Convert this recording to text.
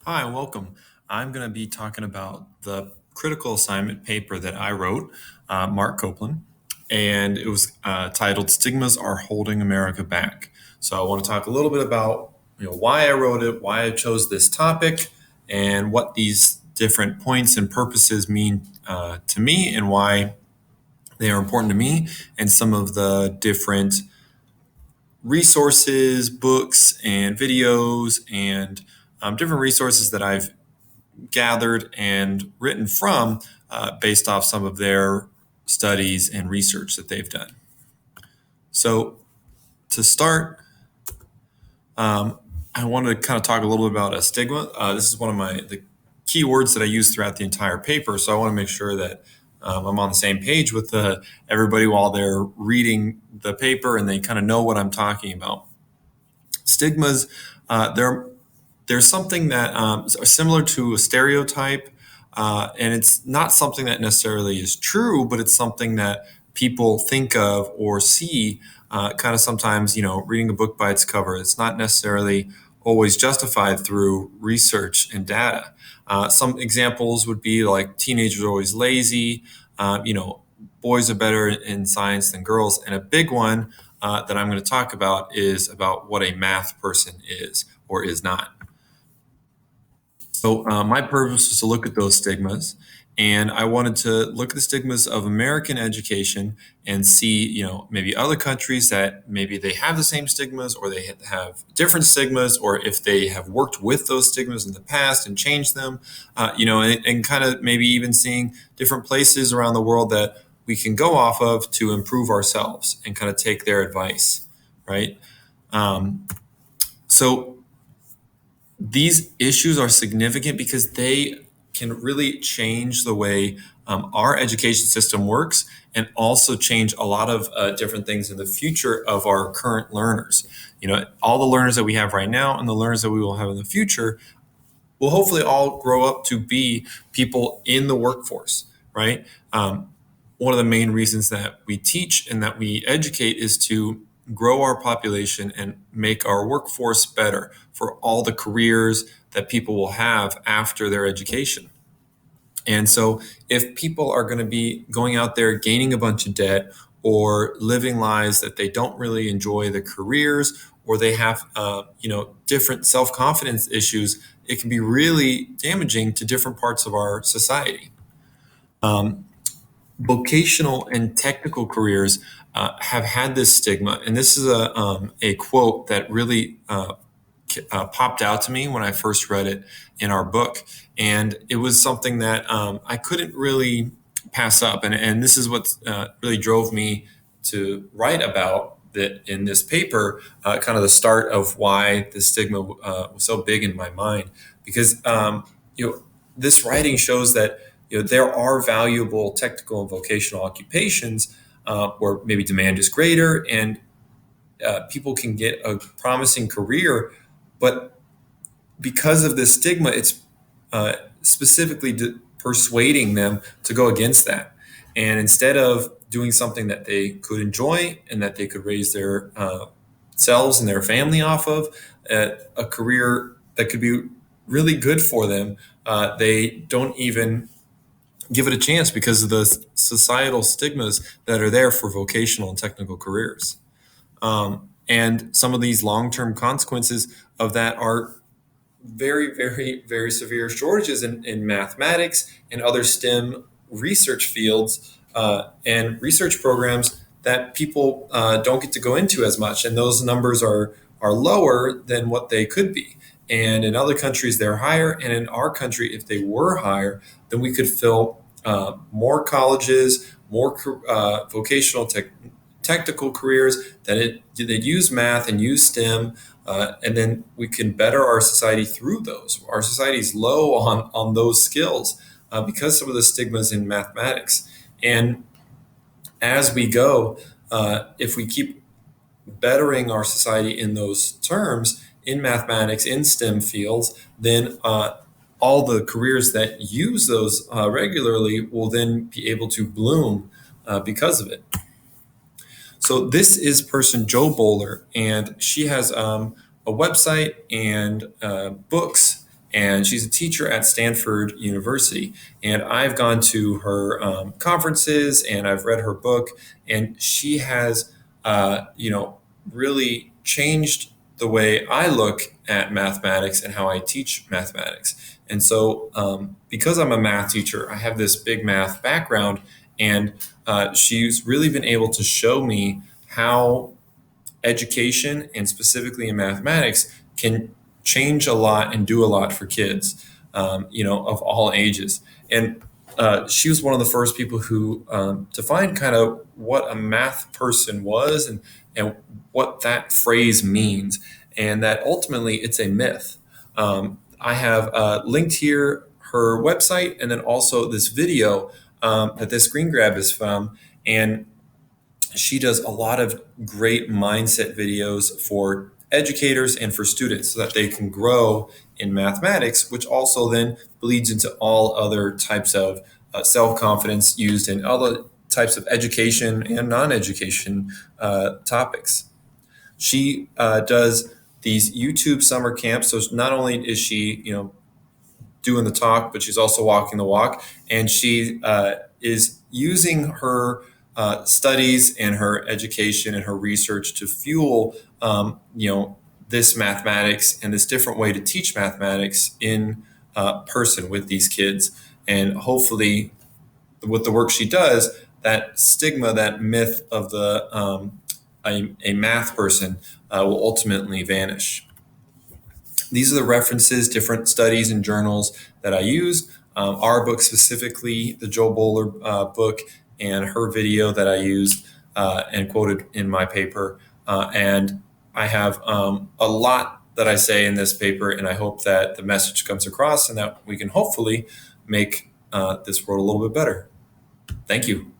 Hi, and welcome. I'm going to be talking about the critical assignment paper that I wrote, Mark Copeland, and it was titled "Stigmas Are Holding America Back." So I want to talk a little bit about why I wrote it, why I chose this topic, and what these different points and purposes mean to me, and why they are important to me, and some of the different resources, books, and videos, and different resources that I've gathered and written from based off some of their studies and research that they've done. So, to start, I want to kind of talk a little bit about a stigma. This is one of the key words that I use throughout the entire paper. So, I want to make sure that I'm on the same page with everybody while they're reading the paper and they kind of know what I'm talking about. Stigmas, there's something that are similar to a stereotype, and it's not something that necessarily is true, but it's something that people think of or see kind of sometimes, reading a book by its cover. It's not necessarily always justified through research and data. Some examples would be like teenagers are always lazy, boys are better in science than girls. And a big one that I'm going to talk about is about what a math person is or is not. So my purpose was to look at those stigmas, and I wanted to look at the stigmas of American education and see, maybe other countries that maybe they have the same stigmas or they have different stigmas, or if they have worked with those stigmas in the past and changed them, and kind of maybe even seeing different places around the world that we can go off of to improve ourselves and kind of take their advice, right? Um, so these issues are significant because they can really change the way our education system works and also change a lot of different things in the future of our current learners. All the learners that we have right now and the learners that we will have in the future will hopefully all grow up to be people in the workforce, right? One of the main reasons that we teach and that we educate is to grow our population and make our workforce better for all the careers that people will have after their education. And so, if people are going to be going out there gaining a bunch of debt or living lives that they don't really enjoy the careers, or they have, different self confidence issues, it can be really damaging to different parts of our society. Um, Vocational and technical careers have had this stigma, and this is a quote that really popped out to me when I first read it in our book, and it was something that I couldn't really pass up, and this is what really drove me to write about that in this paper, kind of the start of why the stigma was so big in my mind, because this writing shows that there are valuable technical and vocational occupations where maybe demand is greater and people can get a promising career, but because of this stigma, it's specifically persuading them to go against that. And instead of doing something that they could enjoy and that they could raise their selves and their family off of, a career that could be really good for them, they don't even give it a chance because of the societal stigmas that are there for vocational and technical careers. And some of these long-term consequences of that are very, very, very severe shortages in mathematics and other STEM research fields and research programs that people don't get to go into as much. And those numbers are lower than what they could be. And in other countries, they're higher. And in our country, if they were higher, then we could fill more colleges, more vocational technical careers that they'd use math and use STEM, and then we can better our society through those. Our society is low on those skills because some of the stigmas in mathematics. And as we go, if we keep bettering our society in those terms, in mathematics, in STEM fields, then all the careers that use those regularly will then be able to bloom because of it. So this is person Jo Bowler, and she has a website and books and she's a teacher at Stanford University. And I've gone to her conferences and I've read her book, and she has, really changed the way I look at mathematics and how I teach mathematics. And so, because I'm a math teacher, I have this big math background, and she's really been able to show me how education, and specifically in mathematics, can change a lot and do a lot for kids, of all ages. And she was one of the first people who defined kind of what a math person was, and what that phrase means, and that ultimately it's a myth. I have linked here her website, and then also this video that this screen grab is from. And she does a lot of great mindset videos for educators and for students so that they can grow in mathematics, which also then bleeds into all other types of self-confidence used in other types of education and non-education topics. She does these YouTube summer camps. So not only is she, doing the talk, but she's also walking the walk. And she is using her studies and her education and her research to fuel, this mathematics and this different way to teach mathematics in person with these kids. And hopefully, with the work she does, that stigma, that myth of a math person will ultimately vanish. These are the references, different studies and journals that I use. Our book specifically, the Joel Bowler book, and her video that I used and quoted in my paper. And I have a lot that I say in this paper, and I hope that the message comes across and that we can hopefully make this world a little bit better. Thank you.